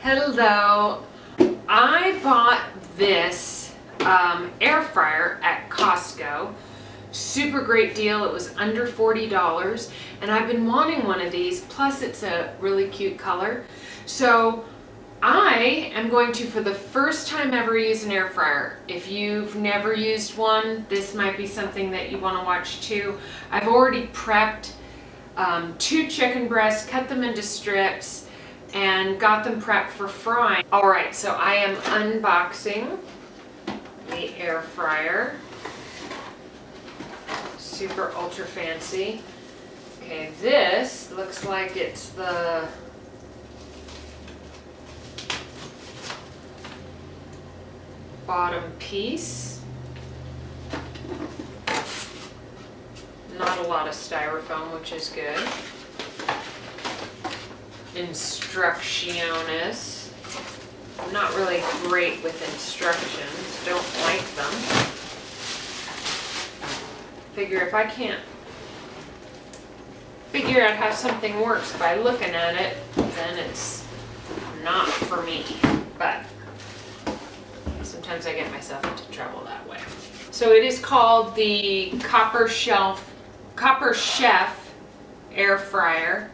Hello. I bought this air fryer at Costco. Super great deal. It was under $40 and I've been wanting one of these, plus it's a really cute color. So I am going to, for the first time ever, use an air fryer. If you've never used one, this might be something that you want to watch too. I've already prepped 2 chicken breasts, cut them into strips, and got them prepped for frying. All right, so I am unboxing the air fryer. Super ultra fancy. Okay, this looks like it's the bottom piece. Not a lot of styrofoam, which is good. Instrucciones. I'm not really great with instructions, don't like them. Figure if I can't figure out how something works by looking at it, then it's not for me. But sometimes I get myself into trouble that way. So it is called the Copper Chef air fryer.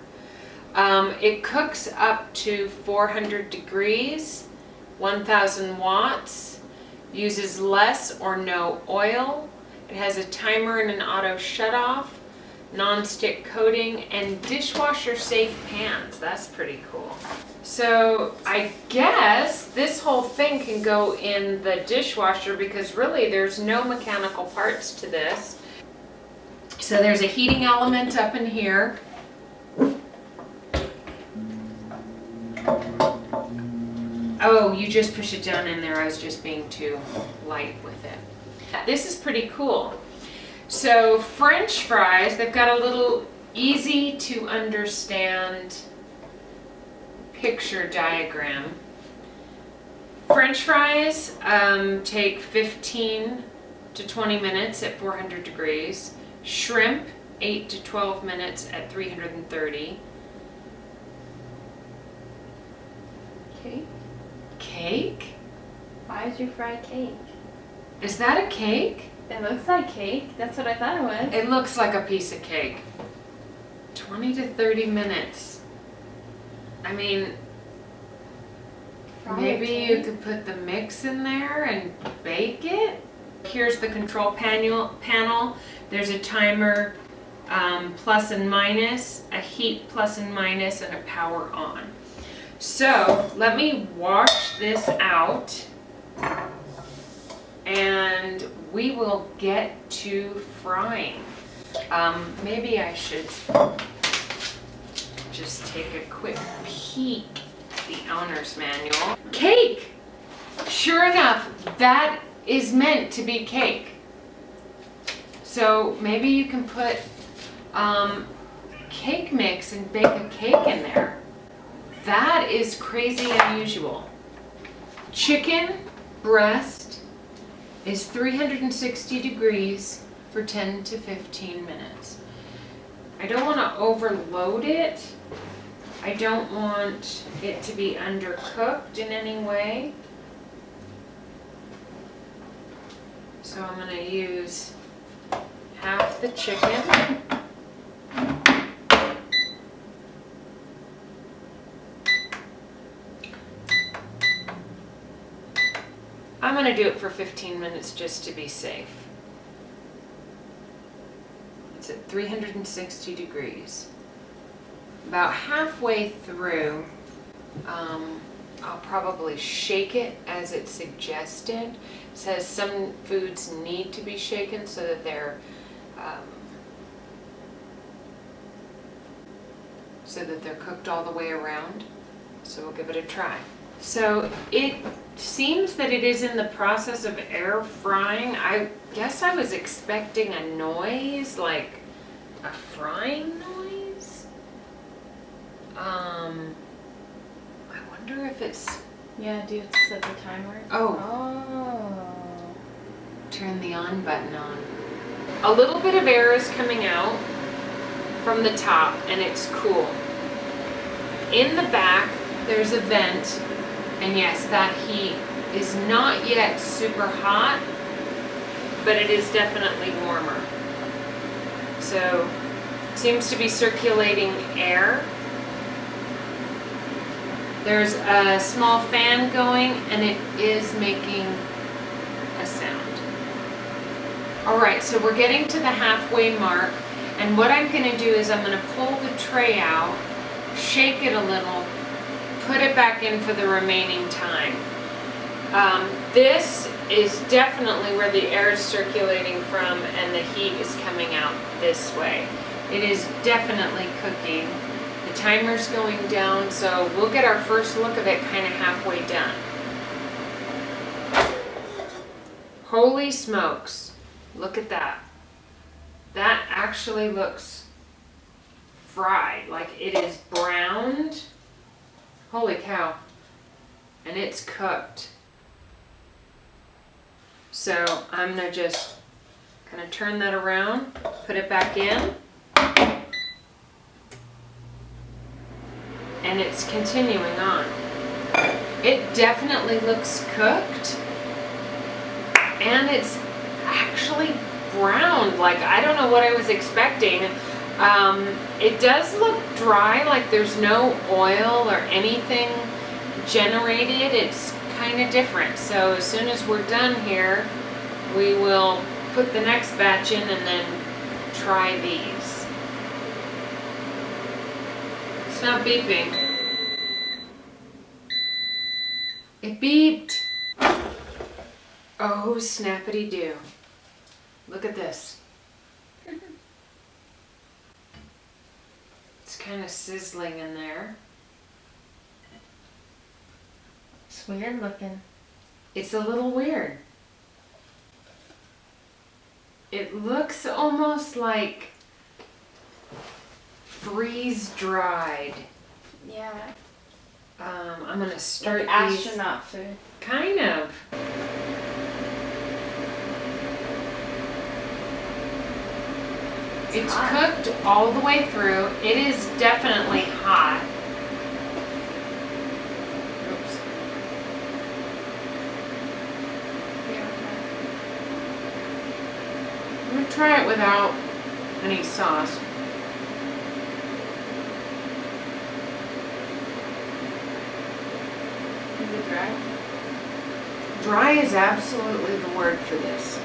It cooks up to 400 degrees, 1000 watts, uses less or no oil. It has a timer and an auto shut-off, non-stick coating, and dishwasher safe pans. That's pretty cool. So I guess this whole thing can go in the dishwasher because really there's no mechanical parts to this. So there's a heating element up in here. Oh, you just push it down in there. I was just being too light with it. This is pretty cool. So French fries, they've got a little easy to understand picture diagram. French fries take 15 to 20 minutes at 400 degrees. Shrimp, 8 to 12 minutes at 330. Cake? Cake? Why did you fry cake? Is that a cake? It looks like cake. That's what I thought it was. It looks like a piece of cake. 20 to 30 minutes. I mean, maybe you could put the mix in there and bake it. Here's the control panel. There's a timer, plus and minus, a heat plus and minus, and a power on. So let me wash this out and we will get to frying. Maybe I should just take a quick peek at the owner's manual. Cake! Sure enough, that is meant to be cake. So maybe you can put cake mix and bake a cake in there. That is crazy unusual. Chicken breast is 360 degrees for 10 to 15 minutes. I don't want to overload it. I don't want it to be undercooked in any way. So I'm going to use half the chicken. I'm going to do it for 15 minutes just to be safe. It's at 360 degrees. About halfway through, I'll probably shake it as it's suggested. It says some foods need to be shaken so that they're cooked all the way around. So we'll give it a try. So it seems that it is in the process of air frying. I guess I was expecting a noise, like a frying noise. I wonder if it's... Yeah, do you have to set the timer? Oh. Turn the on button on. A little bit of air is coming out from the top and it's cool. In the back, there's a vent And yes, that heat is not yet super hot, but it is definitely warmer. So it seems to be circulating air. There's a small fan going and it is making a sound. All right, so we're getting to the halfway mark, and what I'm gonna do is I'm gonna pull the tray out, shake it a little, put it back in for the remaining time. This is definitely where the air is circulating from and the heat is coming out this way. It is definitely cooking. The timer's going down, so we'll get our first look of it kind of halfway done. Holy smokes, look at that. That actually looks fried, like it is browned. Holy cow. And it's cooked. So I'm gonna just kind of turn that around, put it back in. And it's continuing on. It definitely looks cooked. And it's actually browned. Like, I don't know what I was expecting. It does look dry, like there's no oil or anything generated. It's kind of different. So as soon as we're done here, we will put the next batch in and then try these. It's not beeping. It beeped. Oh, snappity doo. Look at this. It's kind of sizzling in there. It's weird looking. It's a little weird. It looks almost like freeze-dried. Yeah. I'm gonna start Like these. astronaut food. Kind of. It's hot. cooked all the way through. It is definitely hot. Oops. I'm gonna try it without any sauce. Is it dry? Dry is absolutely the word for this.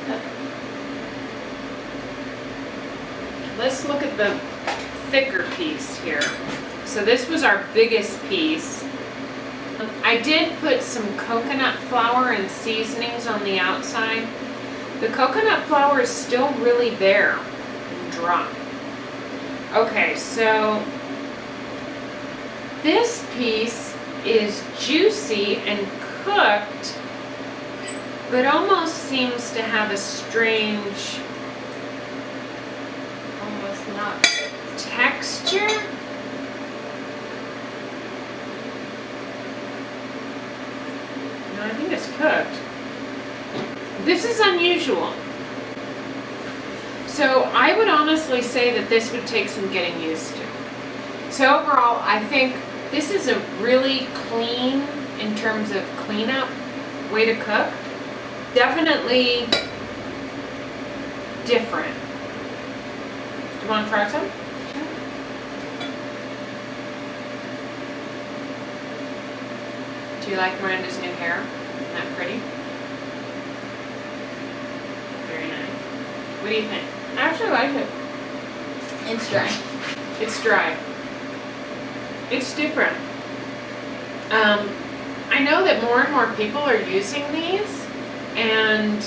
Let's look at the thicker piece here. So this was our biggest piece. I did put some coconut flour and seasonings on the outside. The coconut flour is still really there and dry. Okay, so this piece is juicy and cooked, but almost seems to have a strange Not. texture. No, I think it's cooked. This is unusual. So I would honestly say that this would take some getting used to. So overall, I think this is a really clean, in terms of cleanup, way to cook. Definitely different. You want to try some? Do you like Miranda's new hair? Isn't that pretty? Very nice. What do you think? I actually like it. It's dry. It's dry. It's different. I know that more and more people are using these, and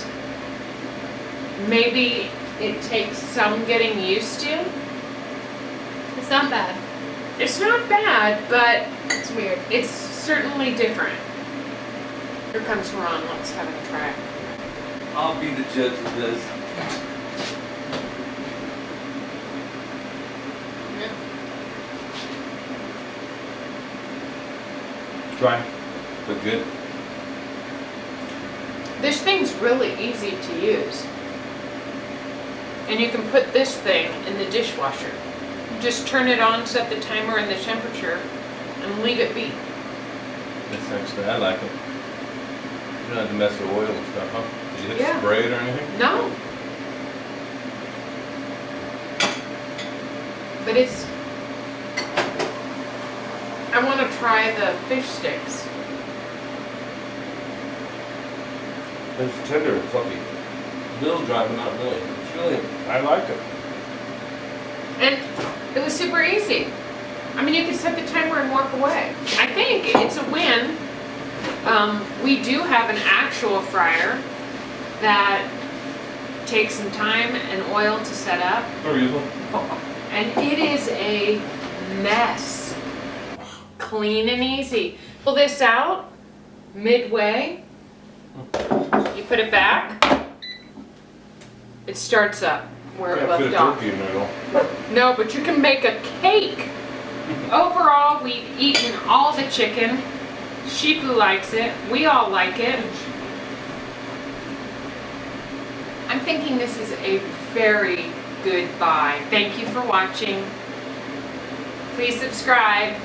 maybe it takes some getting used to. It's not bad. It's not bad, but It's weird. it's certainly different. Here comes Ron. Let's have him try it. I'll be the judge of this. Dry, but good. This thing's really easy to use. And you can put this thing in the dishwasher. Just turn it on, set the timer and the temperature, and leave it be. It's actually, I like it. You don't have to mess with oil and stuff, huh? Did you hit Yeah. spray it or anything? No. But it's, I want to try the fish sticks. It's tender and fluffy. Little dry, but not really. It's really, I like it. And it was super easy. I mean, you can set the timer and walk away. I think it's a win. We do have an actual fryer that takes some time and oil to set up, Or useful. and it is a mess. Clean and easy. Pull this out midway. You put it back. It starts up where it Can't fit left a off. turkey in there though. No, but you can make a cake. Overall, we've eaten all the chicken. Shifu likes it. We all like it. I'm thinking this is a very good buy. Thank you for watching. Please subscribe.